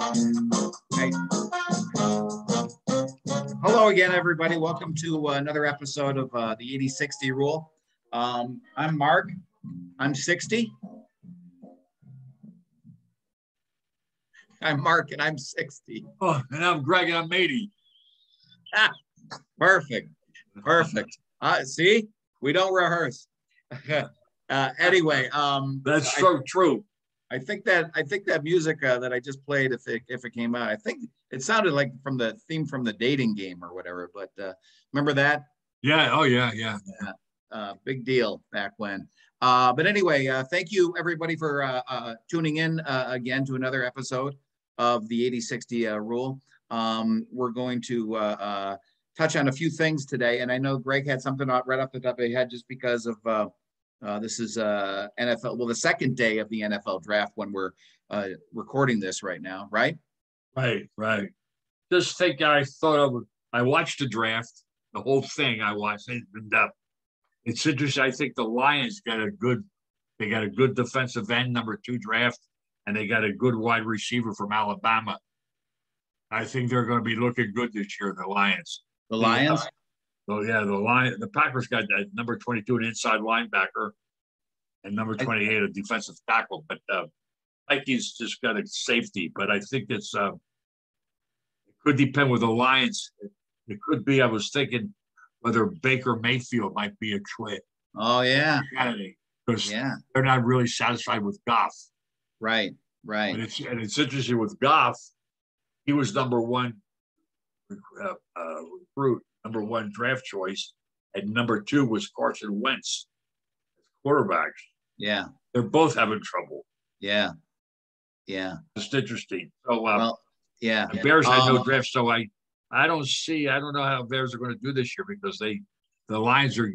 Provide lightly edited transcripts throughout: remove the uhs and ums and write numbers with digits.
Hey. Hello again, everybody. Welcome to another episode of the 80-60 Rule. I'm Mark. I'm 60. I'm Mark, and I'm 60. Oh, and I'm Greg, and I'm 80. Perfect. See, we don't rehearse. Anyway, that's so true. I think that music that I just played, if it came out, I think it sounded like from the theme from the Dating Game or whatever. But remember that? Yeah. Oh, yeah. Big deal back when. But anyway, thank you everybody for tuning in again to another episode of the 80-60 Rule. We're going to touch on a few things today, and I know Greg had something right off the top of his head just because of this is NFL. Well, the second day of the NFL draft when we're recording this right now, right? Right. Just think, I watched the draft, the whole thing. I watched it, and it's interesting. I think the Lions got a good defensive end, number 2 draft, and they got a good wide receiver from Alabama. I think they're going to be looking good this year, the Lions. The Lions? The Packers got that number 22, an inside linebacker, and number 28, a defensive tackle. But Vikings just got a safety. But I think it could depend with the Lions. It could be, I was thinking, whether Baker Mayfield might be a trade. Oh, yeah. Because they're not really satisfied with Goff. Right. And it's interesting with Goff. He was number 1 recruit, number 1 draft choice, and number 2 was Carson Wentz as quarterbacks. Yeah. They're both having trouble. Yeah. It's interesting. So, The Bears had no draft, so I don't know how Bears are going to do this year because the Lions are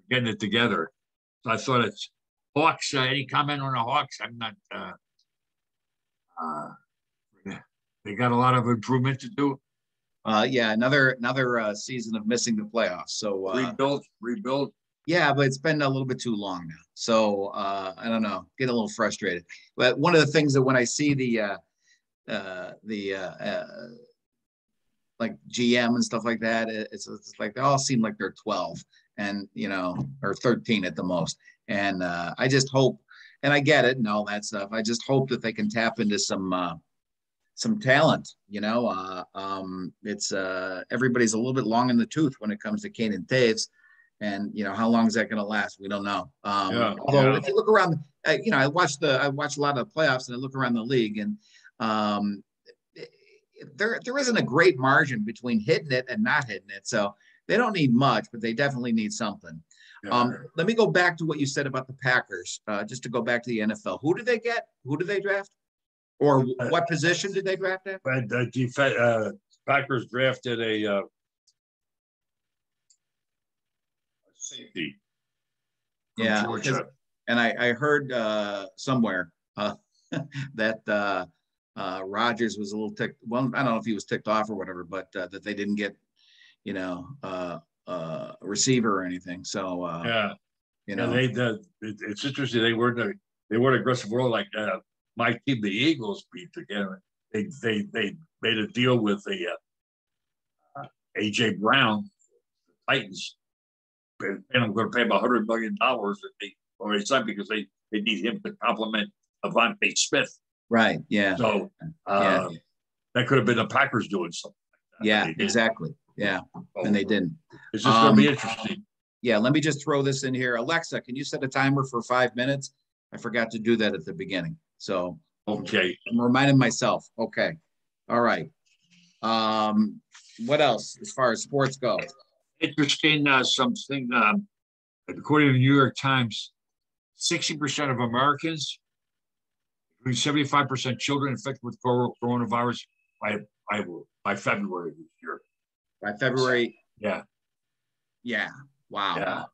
getting it together. So I thought it's Hawks. Any comment on the Hawks? I'm not. They got a lot of improvement to do. Another season of missing the playoffs. So rebuild. Yeah, but it's been a little bit too long now. So I don't know, get a little frustrated. But one of the things that when I see the like GM and stuff like that, it's like they all seem like they're 12 and or 13 at the most. And I just hope, and I get it and all that stuff. I just hope that they can tap into some talent. It's everybody's a little bit long in the tooth when it comes to Kane Taves. And how long is that going to last? We don't know. Although if you look around, I watch a lot of the playoffs and I look around the league, and there isn't a great margin between hitting it and not hitting it. So they don't need much, but they definitely need something. Yeah. Let me go back to what you said about the Packers, just to go back to the NFL. Who did they get? Who did they draft? Or what position did they draft at? Packers drafted a safety. Yeah, and I heard somewhere that Rodgers was a little ticked. Well, I don't know if he was ticked off or whatever, but that they didn't get, a receiver or anything. So it's interesting. They weren't aggressive world like my team, the Eagles, beat together. They made a deal with the AJ Brown, the Titans. And I'm going to pay him $100 million or something because they need him to complement Avonte Smith. Right. Yeah. So that could have been the Packers doing something like that. Yeah, exactly. Yeah. And they didn't. It's just going to be interesting. Yeah. Let me just throw this in here. Alexa, can you set a timer for 5 minutes? I forgot to do that at the beginning. So, okay. I'm reminding myself. Okay. All right. What else as far as sports go? Interesting, something, according to the New York Times, 60% of Americans, including 75% children infected with coronavirus by February this year. By February? Yeah. Yeah. Wow.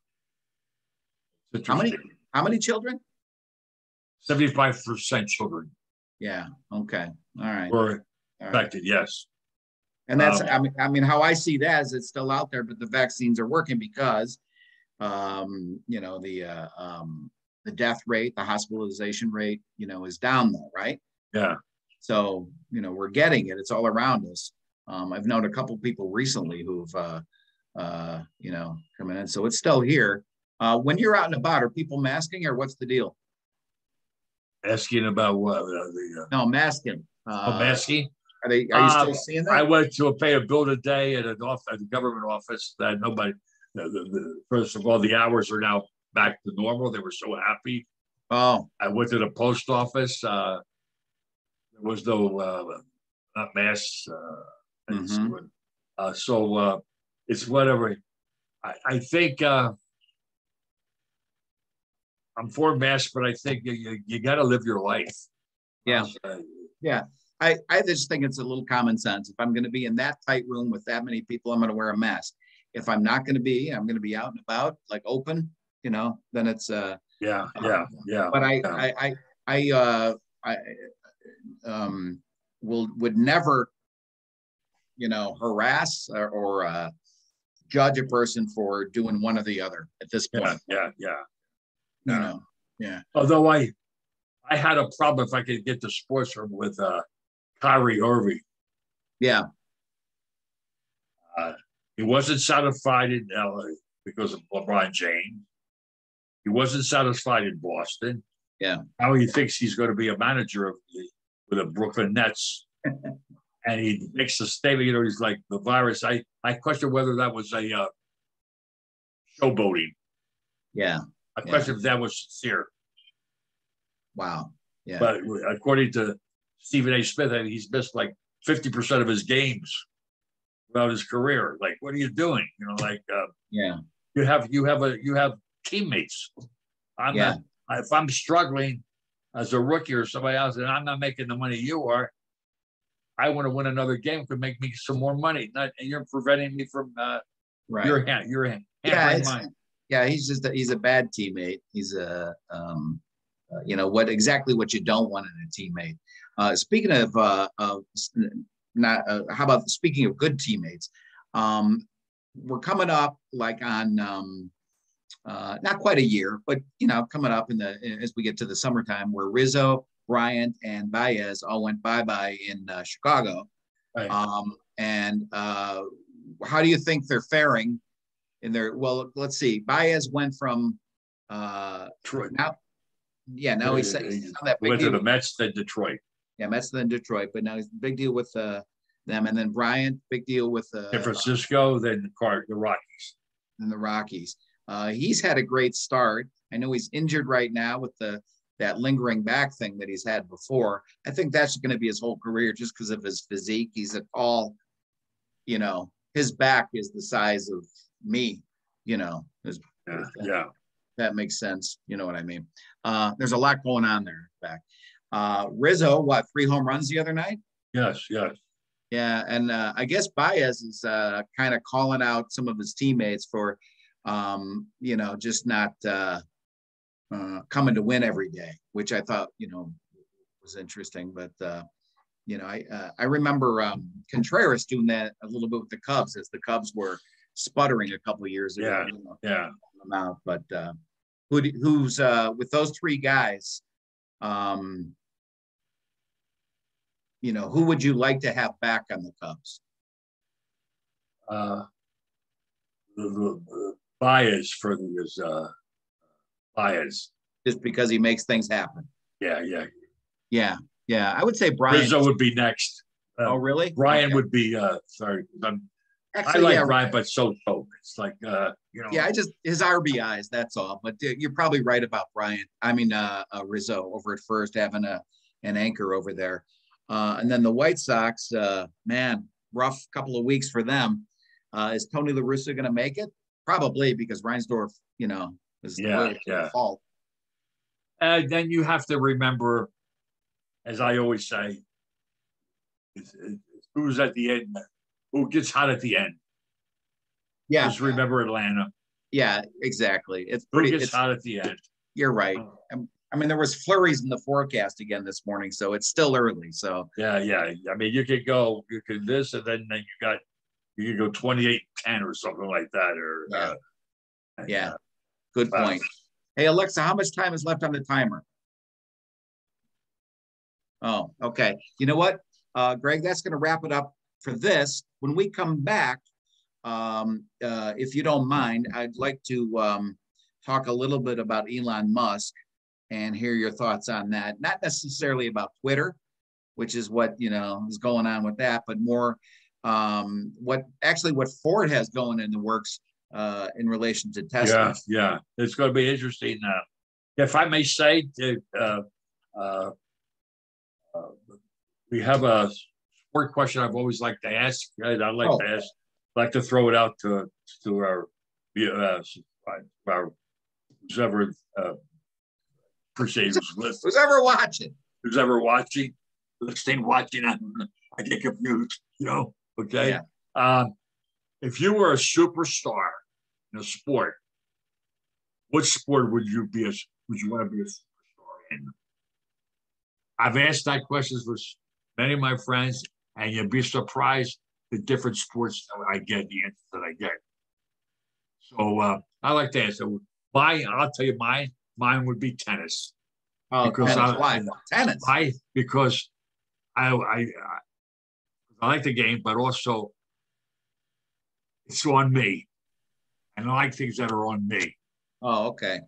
Yeah. How many children? 75% children. Yeah. Okay. All right. Were infected, yes. And that's, I mean, how I see that is it's still out there, but the vaccines are working because, the death rate, the hospitalization rate, is down though, right? Yeah. So, we're getting it. It's all around us. I've known a couple people recently who've, coming in. So it's still here. When you're out and about, are people masking or what's the deal? Asking about what? No, masking. Masking? Are you still seeing that? I went to pay a bill today at at the government office that nobody, first of all, the hours are now back to normal. They were so happy. Oh, I went to the post office. There was no not masks. So it's whatever. I think I'm for masks, but I think you got to live your life. Yeah. Yeah. I just think it's a little common sense. If I'm going to be in that tight room with that many people, I'm going to wear a mask. If I'm not going to be, I'm going to be out and about, like open, then it's yeah. But I would never, harass or judge a person for doing one or the other at this point. Yeah. Although I had a problem if I could get the sports room with Kyrie Irving. Yeah. He wasn't satisfied in LA because of LeBron James. He wasn't satisfied in Boston. Yeah. Now he thinks he's going to be a manager with the Brooklyn Nets. And he makes a statement, he's like, the virus. I question whether that was a showboating. Yeah. I question if that was sincere. Wow. Yeah. But according to Stephen A. Smith, he's missed like 50% of his games throughout his career. Like, what are you doing? You have teammates. If I'm struggling as a rookie or somebody else, and I'm not making the money you are, I want to win another game, could make me some more money. And you're preventing me from your hand. Yeah, he's a bad teammate. He's what you don't want in a teammate. Speaking of how about speaking of good teammates? We're coming up like on not quite a year, but coming up as we get to the summertime, where Rizzo, Bryant, and Baez all went bye-bye in Chicago. Right. And how do you think they're faring in their? Well, let's see. Baez went from Detroit. Now he's on that big went deal to the Mets, then Detroit. Yeah, Mets then Detroit, but now he's big deal with them, and then Bryant, big deal with San Francisco, then the Rockies. And the Rockies. He's had a great start. I know he's injured right now with that lingering back thing that he's had before. I think that's going to be his whole career just because of his physique. He's a tall, his back is the size of me, That makes sense. You know what I mean? There's a lot going on there back. Rizzo, 3 home runs the other night? Yes. Yeah, and I guess Baez is kind of calling out some of his teammates for, just not coming to win every day, which I thought, was interesting. But, I remember Contreras doing that a little bit with the Cubs as the Cubs were sputtering a couple of years ago. But who's with those 3 guys, who would you like to have back on the Cubs? The Baez for his Baez. Just because he makes things happen. Yeah. I would say Bryant. Rizzo would be next. Oh, really? Brian would be. Sorry, I like Brian, but so. It's like Yeah, his RBIs. That's all. But you're probably right about Bryant. I mean, Rizzo over at first having an anchor over there, and then the White Sox. Rough couple of weeks for them. Is Tony La Russa going to make it? Probably, because Reinsdorf, is the fault. Then you have to remember, as I always say, who's at the end, who gets hot at the end. Yeah. Just remember Atlanta. Yeah, exactly. Who gets hot at the end. You're right. I mean, there was flurries in the forecast again this morning, so it's still early. So yeah. I mean, you could this, and then you could go 28-10 or something like that, or Good point. Hey, Alexa, how much time is left on the timer? Oh, okay. You know what, Greg, that's going to wrap it up for this. When we come back, if you don't mind, I'd like to talk a little bit about Elon Musk and hear your thoughts on that. Not necessarily about Twitter, which is what is going on with that, but more what Ford has going in the works in relation to Tesla. Yeah. It's going to be interesting. If I may say, we have a sport question I've always liked to ask. I'd like to ask, like to throw it out to our whoever who's ever watching, listening, watching. I get confused, Okay. Yeah. If you were a superstar in a sport, what sport would you want to be a superstar in? I've asked that question for many of my friends, and you'd be surprised the different sports that I get, the answers that I get. So I like to answer. I'll tell you mine would be tennis. Oh, because why? Tennis. Why? Because I like the game, but also it's on me. And I like things that are on me. Oh, okay.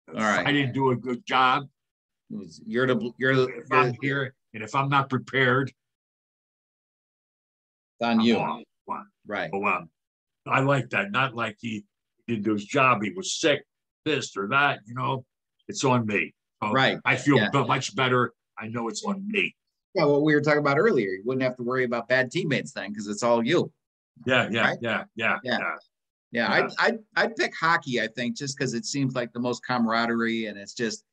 All right. If I didn't do a good job, you're here, and if I'm not prepared, it's on you. Right. So, I like that. Not like he didn't do his job. He was sick, this or that. It's on me. So right. I feel much better. I know it's on me. Yeah. What we were talking about earlier, you wouldn't have to worry about bad teammates then because it's all you. Yeah. I'd pick hockey, I think, just because it seems like the most camaraderie and it's just,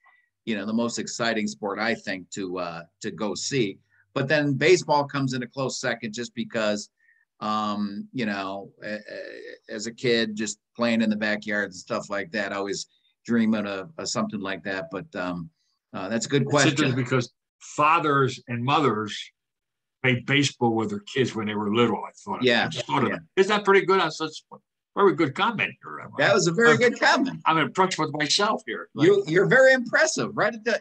the most exciting sport, I think, to go see. But then baseball comes in a close second just because, as a kid, just playing in the backyard and stuff like that, I always dreaming of something like that. But that's a good question. It's interesting because fathers and mothers played baseball with their kids when they were little. I thought, is that pretty good? I said, very good comment here. That was a very good comment. I'm impressed with myself here. You're very impressive, right at the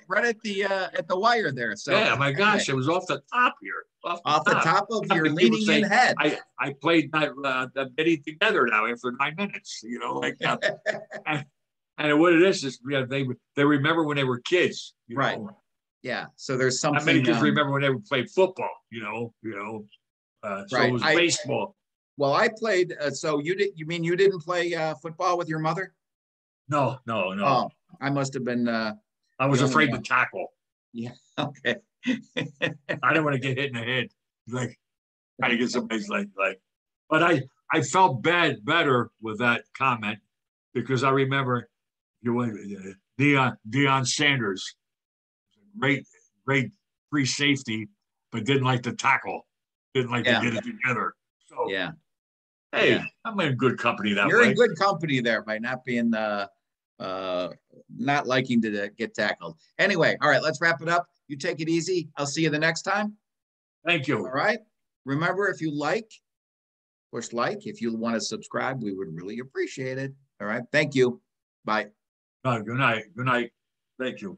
wire there. So yeah, my gosh, it was off the top here, off the top of your leaning in head. I played that bitty together now after 9 minutes. And what it is they remember when they were kids, right? Yeah. So there's something. Not many kids remember when they would play football. So it was baseball. Well, I played. So you did? You mean you didn't play football with your mother? No. Oh, I must have been. I was afraid to tackle. Yeah. Okay. I didn't want to get hit in the head. Trying to get somebody's like. But I felt better with that comment because I remember Deion Sanders, great free safety, but didn't like to tackle, didn't like to get it together. So yeah. Hey, I'm in good company that You're way. in good company there by not being not liking to get tackled. Anyway, all right, let's wrap it up. You take it easy. I'll see you the next time. Thank you. All right. Remember, if you push like. If you want to subscribe, we would really appreciate it. All right. Thank you. Bye. Good night. Good night. Thank you.